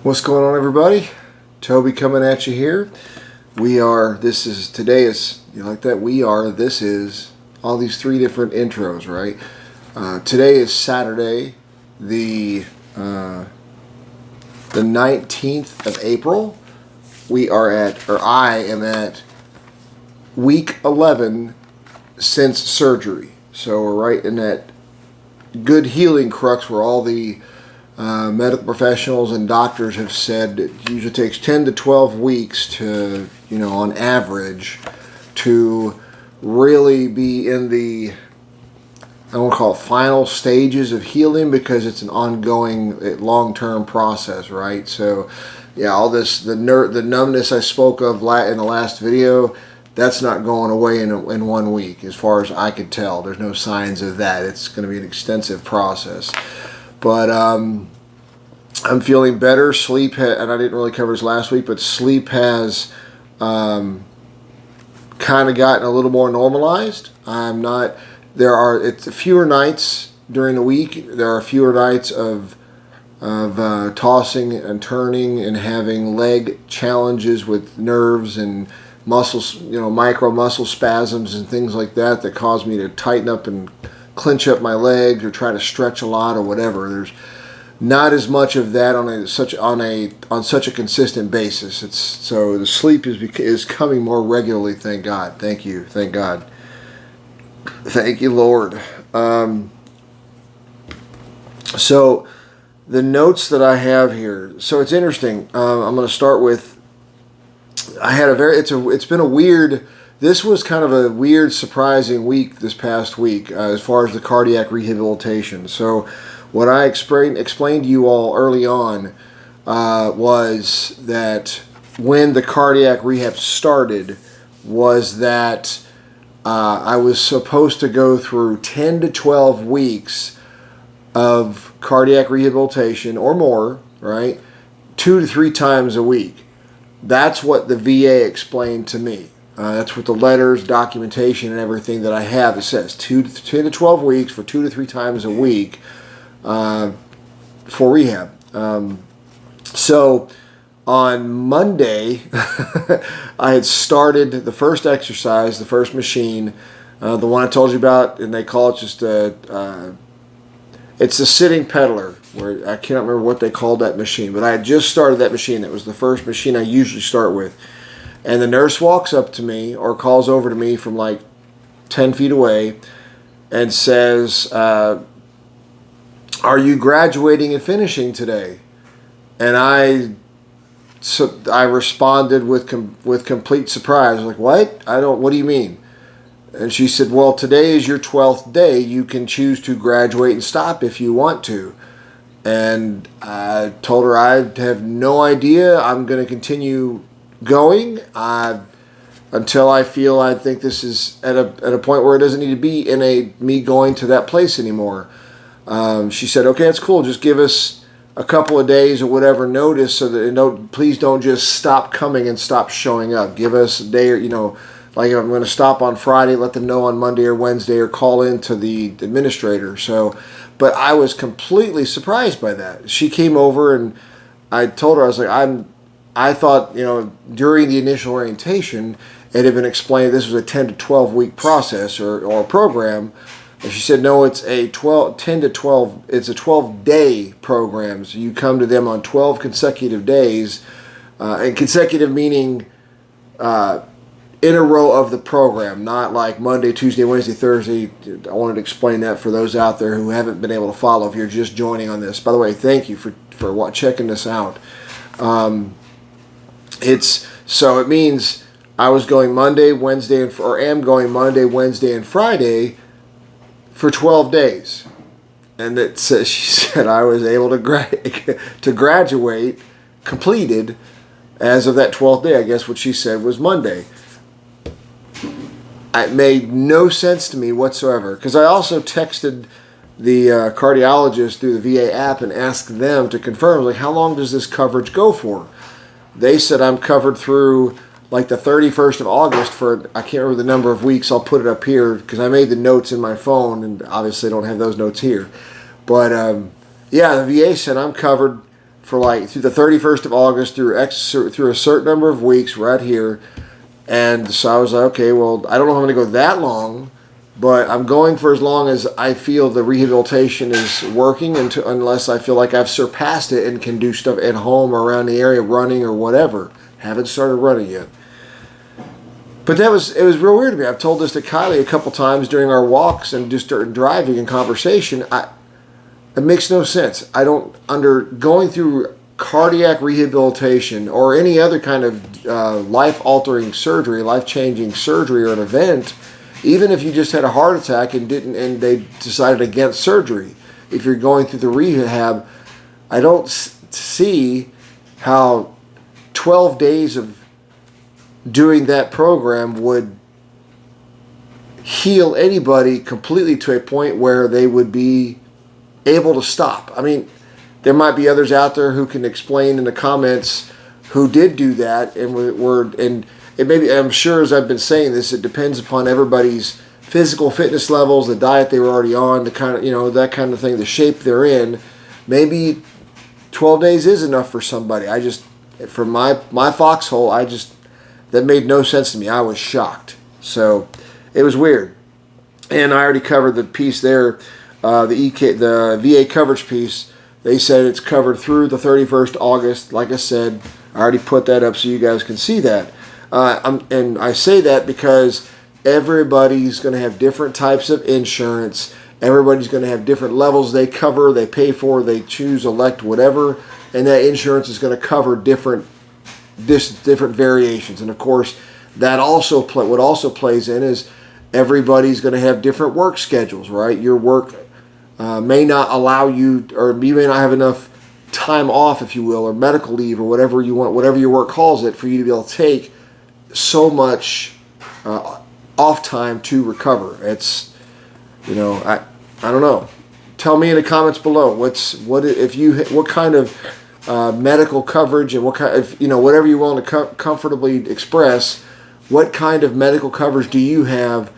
What's going on, everybody? Toby coming at you here. Today is, you like that? This is, all these three different intros, right? Today is Saturday, the 19th of April. I am at week 11 since surgery. So we're right in that good healing crux where all the medical professionals and doctors have said it usually takes 10 to 12 weeks to, on average, to really be in the, I won't call it final stages of healing, because it's an ongoing, long-term process, right? So, yeah, all this, the numbness I spoke of in the last video, that's not going away in 1 week, as far as I could tell. There's no signs of that. It's going to be an extensive process. But I'm feeling better. Sleep, and I didn't really cover this last week, but sleep has kind of gotten a little more normalized. It's fewer nights during the week. There are fewer nights of tossing and turning and having leg challenges with nerves and muscles, micro muscle spasms and things like that cause me to tighten up and clench up my legs or try to stretch a lot or whatever. There's not as much of that on such a consistent basis. So the sleep is coming more regularly. Thank God. Thank you. Thank God. Thank you, Lord. So the notes that I have here. So it's interesting. I'm going to start with. It's been a weird. This was kind of a weird, surprising week this past week as far as the cardiac rehabilitation. So what I explained to you all early on was that when the cardiac rehab started was that I was supposed to go through 10 to 12 weeks of cardiac rehabilitation or more, right? 2 to 3 times a week. That's what the VA explained to me. That's what the letters, documentation, and everything that I have, it says 10 to 12 weeks for 2 to 3 times a week for rehab. So on Monday, I had started the first exercise, the first machine, the one I told you about, and they call it just it's the sitting pedaler, where I can't remember what they called that machine, but I had just started that machine. That was the first machine I usually start with. And the nurse walks up to me or calls over to me from like 10 feet away and says, are you graduating and finishing today? And I responded with complete surprise. Like, what? What do you mean? And she said, well, today is your 12th day. You can choose to graduate and stop if you want to. And I told her I have no idea. I'm going to continue going until I think this is at a point where it doesn't need to be in me going to that place anymore. She said, okay, that's cool. Just give us a couple of days or whatever notice so that please don't just stop coming and stop showing up. Give us a day, or like if I'm going to stop on Friday, let them know on Monday or Wednesday, or call in to the administrator. So, but I was completely surprised by that. She came over and I told her, I was like, I thought, during the initial orientation, it had been explained this was a 10 to 12 week process or program. And she said, no, it's a 12-day program. So you come to them on 12 consecutive days, and consecutive meaning in a row of the program, not like Monday, Tuesday, Wednesday, Thursday. I wanted to explain that for those out there who haven't been able to follow if you're just joining on this. By the way, thank you for checking this out. So it means I was going Monday, Wednesday, am going Monday, Wednesday, and Friday for 12 days. And she said I was able to graduate, completed, as of that 12th day. I guess what she said was Monday. It made no sense to me whatsoever, because I also texted the cardiologist through the VA app and asked them to confirm, like, how long does this coverage go for? They said I'm covered through like the 31st of August for, I can't remember the number of weeks. I'll put it up here because I made the notes in my phone, and obviously I don't have those notes here. But yeah, the VA said I'm covered for like through the 31st of August through a certain number of weeks right here. And so I was like, okay, well, I don't know if I'm going to go that long, but I'm going for as long as I feel the rehabilitation is working, unless I feel like I've surpassed it and can do stuff at home or around the area, running or whatever. Haven't started running yet. But it was real weird to me. I've told this to Kylie a couple times during our walks and just during driving and conversation. It makes no sense. Going through cardiac rehabilitation or any other kind of life-altering surgery, life-changing surgery or an event, even if you just had a heart attack and they decided against surgery, if you're going through the rehab, I don't see how 12 days of doing that program would heal anybody completely to a point where they would be able to stop. I mean, there might be others out there who can explain in the comments who did do that, and it maybe, I'm sure, as I've been saying this, it depends upon everybody's physical fitness levels, the diet they were already on, the kind of, that kind of thing, the shape they're in. Maybe 12 days is enough for somebody. From my foxhole, that made no sense to me. I was shocked. So it was weird. And I already covered the piece there, the VA coverage piece. They said it's covered through the 31st August. Like I said, I already put that up so you guys can see that. And I say that because everybody's going to have different types of insurance. Everybody's going to have different levels they cover, they pay for, they choose, elect, whatever. And that insurance is going to cover different variations. And of course, what also plays in is everybody's going to have different work schedules, right? Your work may not allow you, or you may not have enough time off, if you will, or medical leave, or whatever you want, whatever your work calls it, for you to be able to take so much off time to recover. It's, I don't know. Tell me in the comments below what kind of medical coverage and what kind of, whatever you're willing to comfortably express, what kind of medical coverage do you have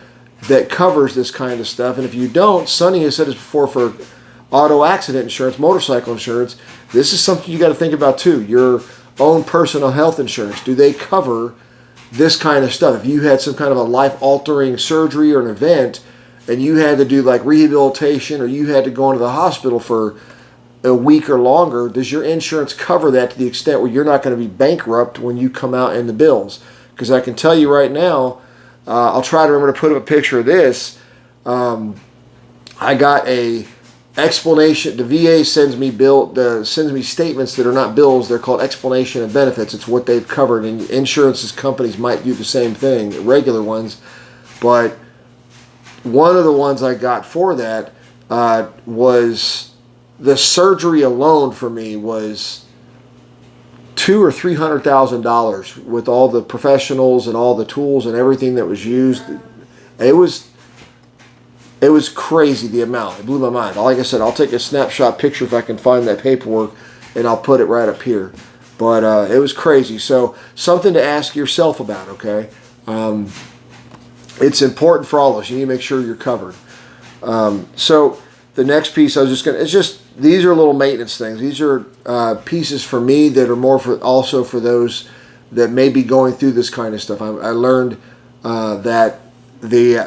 that covers this kind of stuff? And if you don't, Sonny has said this before, for auto accident insurance, motorcycle insurance, this is something you got to think about too. Your own personal health insurance, do they cover this kind of stuff? If you had some kind of a life-altering surgery or an event and you had to do like rehabilitation, or you had to go into the hospital for a week or longer, does your insurance cover that to the extent where you're not going to be bankrupt when you come out in the bills? Because I can tell you right now, I'll try to remember to put up a picture of this. I got a explanation. The VA sends me statements that are not bills. They're called explanation of benefits. It's what they've covered, and insurance companies might do the same thing, regular ones. But one of the ones I got for that was the surgery alone for me was $200,000 or $300,000 with all the professionals and all the tools and everything that was used. It was crazy, the amount. It blew my mind. Like I said, I'll take a snapshot picture if I can find that paperwork, and I'll put it right up here. But it was crazy. So something to ask yourself about, okay? It's important for all of us. You need to make sure you're covered. So the next piece these are little maintenance things. These are pieces for me that are more also for those that may be going through this kind of stuff. I learned that the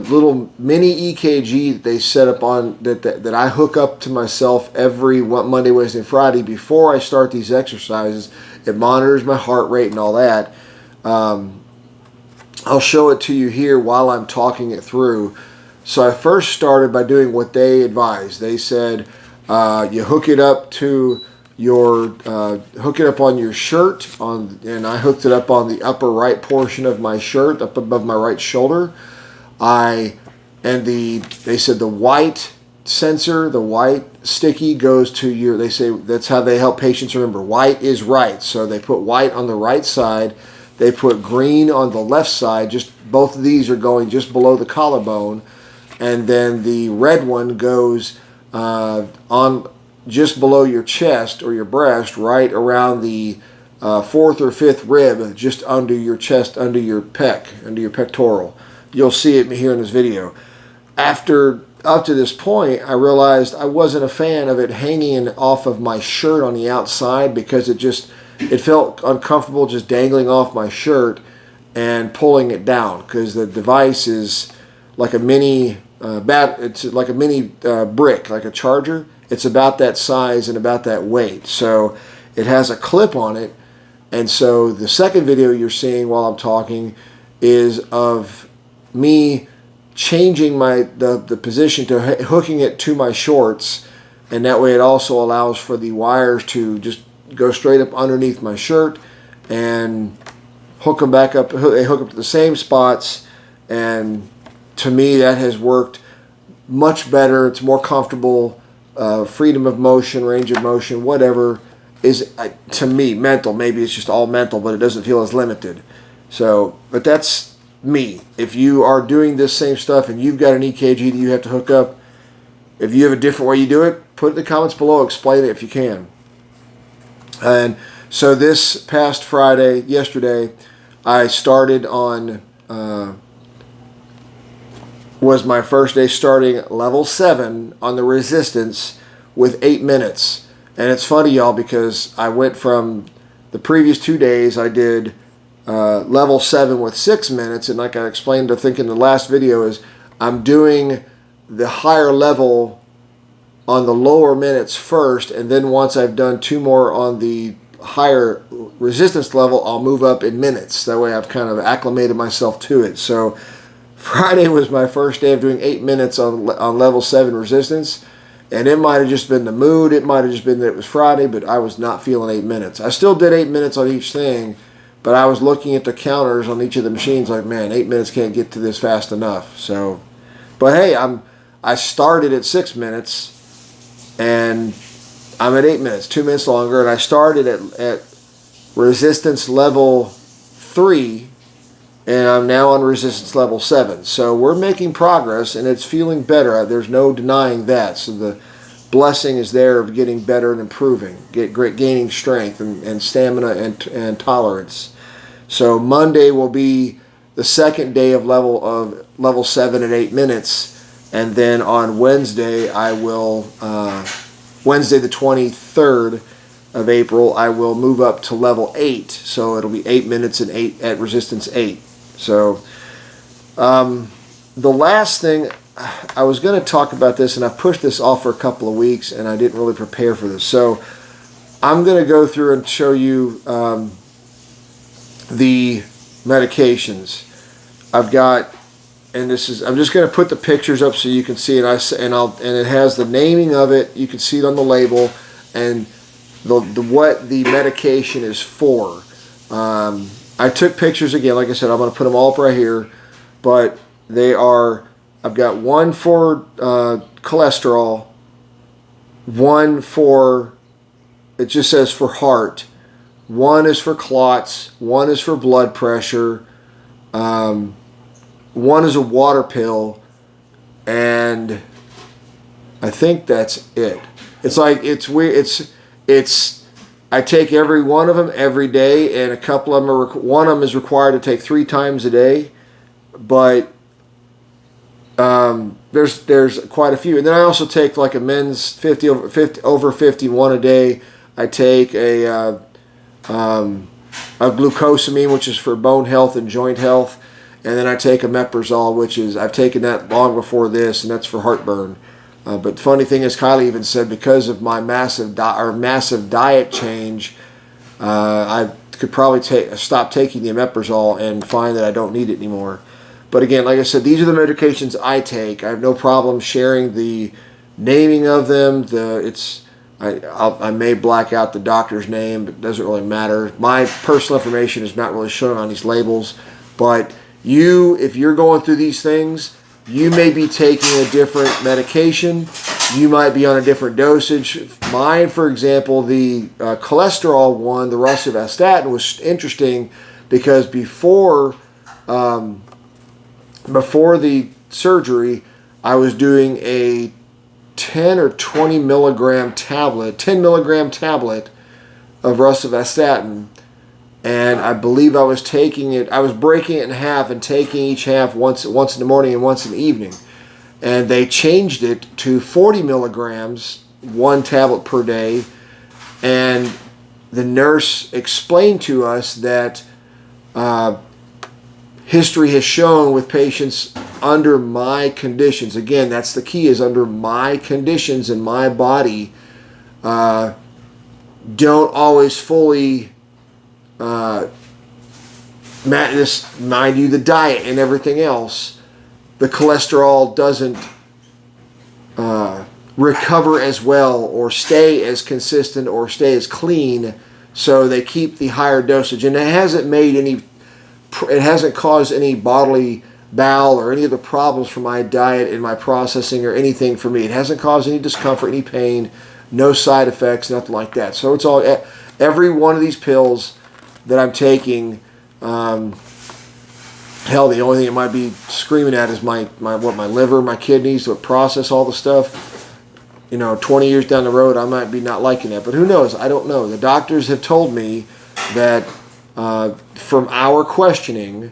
little mini EKG that they set up on that I hook up to myself every Monday, Wednesday, and Friday before I start these exercises. It monitors my heart rate and all that. I'll show it to you here while I'm talking it through. So I first started by doing what they advised. They said you hook it up to hook it up on your shirt, and I hooked it up on the upper right portion of my shirt, up above my right shoulder. They said the white sensor, the white sticky goes to they say that's how they help patients remember. White is right. So they put white on the right side. They put green on the left side. Both of these are going just below the collarbone. And then the red one goes on just below your chest or your breast, right around the fourth or fifth rib, just under your chest, under your pectoral. You'll see it here in this video. After up to this point, I realized I wasn't a fan of it hanging off of my shirt on the outside, because it felt uncomfortable just dangling off my shirt and pulling it down, because the device is like a mini it's like a mini brick, like a charger. It's about that size and about that weight. So it has a clip on it. And so the second video you're seeing while I'm talking is of me changing the position to hooking it to my shorts, and that way it also allows for the wires to just go straight up underneath my shirt and hook them back up. They hook up to the same spots, and to me that has worked much better. It's more comfortable. Freedom of motion, range of motion, whatever is to me mental. Maybe it's just all mental, but it doesn't feel as limited. So, but that's me. If you are doing this same stuff and you've got an EKG that you have to hook up, if you have a different way you do it, put it in the comments below. Explain it if you can. And so this past Friday, yesterday, I started on, was my first day starting level 7 on the resistance with 8 minutes. And it's funny, y'all, because I went from the previous 2 days, I did level 7 with 6 minutes. And like I explained, I think in the last video, is I'm doing the higher level on the lower minutes first. And then once I've done 2 more on the higher resistance level, I'll move up in minutes. That way I've kind of acclimated myself to it. So Friday was my first day of doing 8 minutes on level 7 resistance, and it might have just been the mood. It might have just been that it was Friday, but I was not feeling 8 minutes. I still did 8 minutes on each thing, but I was looking at the counters on each of the machines like, man, 8 minutes can't get to this fast enough. So, but hey, I started at 6 minutes, and I'm at 8 minutes, 2 minutes longer, and I started at resistance level 3. And I'm now on resistance level 7. So we're making progress, and it's feeling better. There's no denying that. So the blessing is there of getting better and improving, gaining strength and stamina and tolerance. So Monday will be the second day of level 7 at 8 minutes. And then on Wednesday, Wednesday the 23rd of April, I will move up to level 8. So it'll be 8 minutes and 8 at resistance 8. So the last thing, I was going to talk about this, and I pushed this off for a couple of weeks, and I didn't really prepare for this. So I'm going to go through and show you the medications I've got, and I'm just going to put the pictures up so you can see it. And it has the naming of it. You can see it on the label, and what the medication is for. I took pictures again. Like I said, I'm going to put them all up right here. But I've got one for cholesterol, one for, it just says for heart, one is for clots, one is for blood pressure, one is a water pill, and I think that's it. It's like, it's weird. I take every one of them every day, and a couple of them one of them is required to take 3 times a day, but there's quite a few. And then I also take like a men's 50 over 51 a day. I take a glucosamine, which is for bone health and joint health, and then I take a meprazole, which is, I've taken that long before this, and that's for heartburn. But the funny thing is, Kylie even said because of my massive diet change, I could probably stop taking the omeprazole and find that I don't need it anymore. But again, like I said, these are the medications I take. I have no problem sharing the naming of them. I may black out the doctor's name, but it doesn't really matter. My personal information is not really shown on these labels. But if you're going through these things, you may be taking a different medication. You might be on a different dosage. Mine, for example, the cholesterol one, the rosuvastatin, was interesting because before the surgery, I was doing a 10 or 20 milligram tablet, 10 milligram tablet of rosuvastatin. And I believe I was taking it, I was breaking it in half and taking each half once in the morning and once in the evening. and they changed it to 40 milligrams, 1 tablet per day. And the nurse explained to us that history has shown with patients under my conditions, again, that's the key, is under my conditions in my body, don't always fully mind you, the diet and everything else, the cholesterol doesn't recover as well or stay as consistent or stay as clean, so they keep the higher dosage. And it hasn't caused any bodily bowel or any of the problems for my diet and my processing or anything for me. It hasn't caused any discomfort, any pain, no side effects, nothing like that. So it's all, every one of these pills that I'm taking, hell, the only thing it might be screaming at is my liver, my kidneys, to process all the stuff. 20 years down the road, I might be not liking that, but who knows? I don't know. The doctors have told me that from our questioning,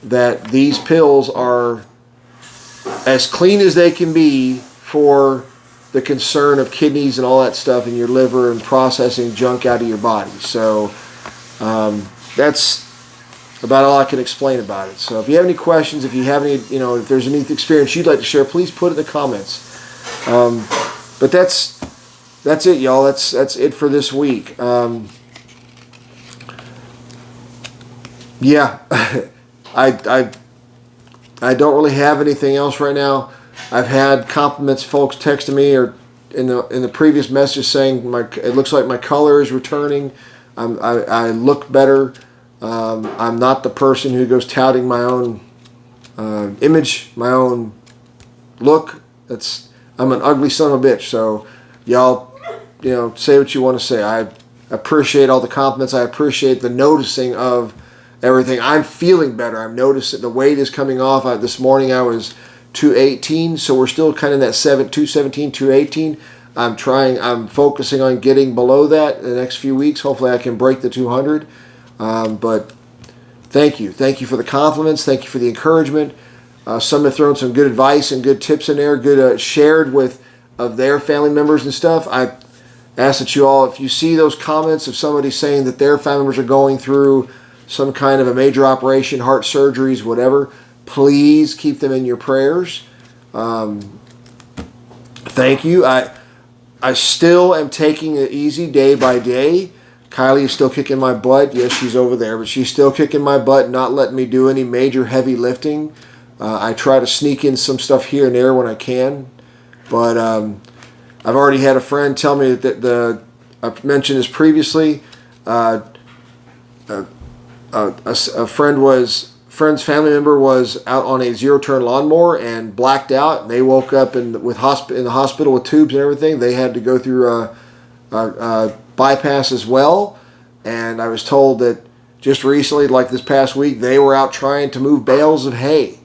that these pills are as clean as they can be for the concern of kidneys and all that stuff in your liver and processing junk out of your body. So that's about all I can explain about it. So if you have any questions, if you have any, if there's any experience you'd like to share, please put it in the comments. But that's it, y'all. That's it for this week. Yeah, I don't really have anything else right now. I've had compliments, folks texting me or in the previous message saying it looks like my color is returning. I look better. I'm not the person who goes touting my own image, my own look. I'm an ugly son of a bitch. So y'all, say what you want to say. I appreciate all the compliments. I appreciate the noticing of everything. I'm feeling better. I'm noticing the weight is coming off. This morning I was 218, so we're still kind of in that 217, 218. I'm focusing on getting below that in the next few weeks. Hopefully I can break the 200. But thank you for the compliments. Thank you for the encouragement. Some have thrown some good advice and good tips in there, good shared with of their family members and stuff. I ask that you all, if you see those comments of somebody saying that their family members are going through some kind of a major operation, heart surgeries, whatever, please keep them in your prayers. Thank you. I still am taking it easy day by day. Kylie is still kicking my butt. Yes, she's over there, but she's still kicking my butt, not letting me do any major heavy lifting. I try to sneak in some stuff here and there when I can, but I've already had a friend tell me that I've mentioned this previously. A friend's family member was out on a zero-turn lawnmower and blacked out, and they woke up in the hospital with tubes and everything. They had to go through a bypass as well, and I was told that just recently, like this past week, they were out trying to move bales of hay,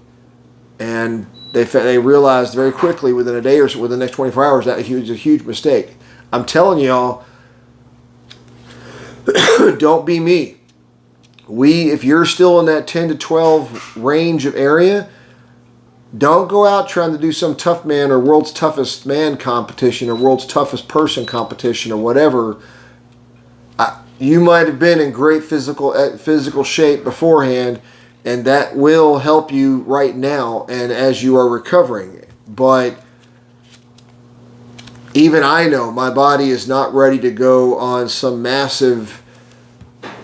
and they realized very quickly within a day or so, within the next 24 hours, that it was a huge mistake. I'm telling y'all, don't be me. If you're still in that 10 to 12 range of area, don't go out trying to do some tough man or world's toughest man competition or world's toughest person competition or whatever. You might have been in great physical shape beforehand, and that will help you right now and as you are recovering. But even I know my body is not ready to go on some massive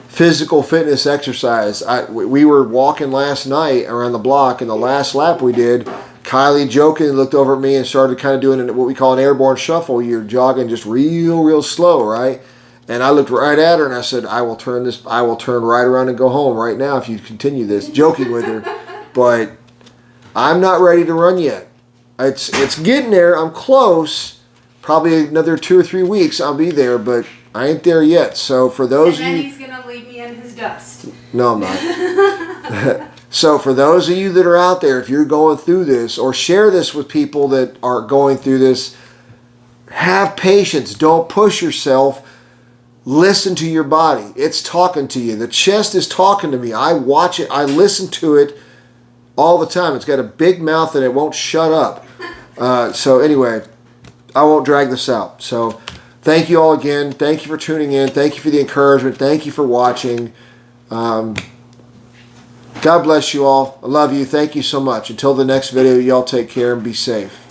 physical fitness exercise. We were walking last night around the block, and the last lap we did, Kylie jokingly looked over at me and started kind of doing what we call an airborne shuffle. You're jogging just real slow, right? And I looked right at her and I said, I will turn right around and go home right now if you continue this, joking with her. But I'm not ready to run yet. It's getting there. I'm close. Probably another 2 or 3 weeks I'll be there, but I ain't there yet. So for those of you... And then he's going to leave me in his dust. No, I'm not. So for those of you that are out there, if you're going through this, or share this with people that are going through this, have patience. Don't push yourself. Listen to your body. It's talking to you. The chest is talking to me. I watch it. I listen to it all the time. It's got a big mouth and it won't shut up. So anyway, I won't drag this out. So thank you all again. Thank you for tuning in. Thank you for the encouragement. Thank you for watching. God bless you all. I love you. Thank you so much. Until the next video, y'all take care and be safe.